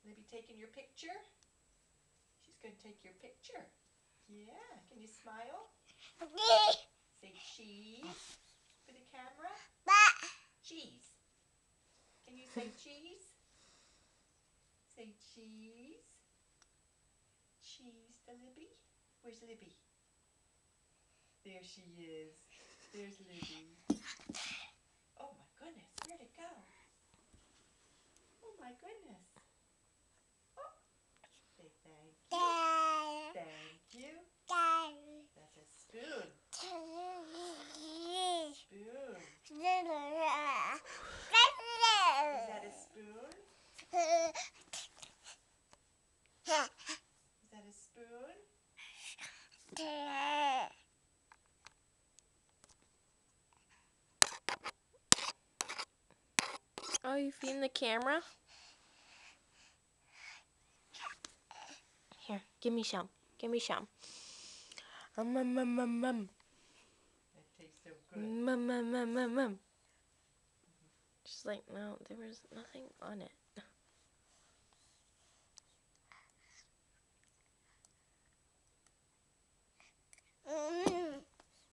Libby taking your picture? She's going to take your picture. Yeah. Can you smile? Say cheese for the camera. Cheese. Can you say cheese? Say cheese. Cheese to Libby. Where's Libby? There she is. There's Libby. Oh my goodness, where'd it go? Oh my goodness. Oh. Say thank you. Thank you. That's a spoon. Spoon. Is that a spoon? Is that a spoon? Oh, you feeding the camera? Here, give me some. Give me some. That tastes so good. Just like, no, there was nothing on it.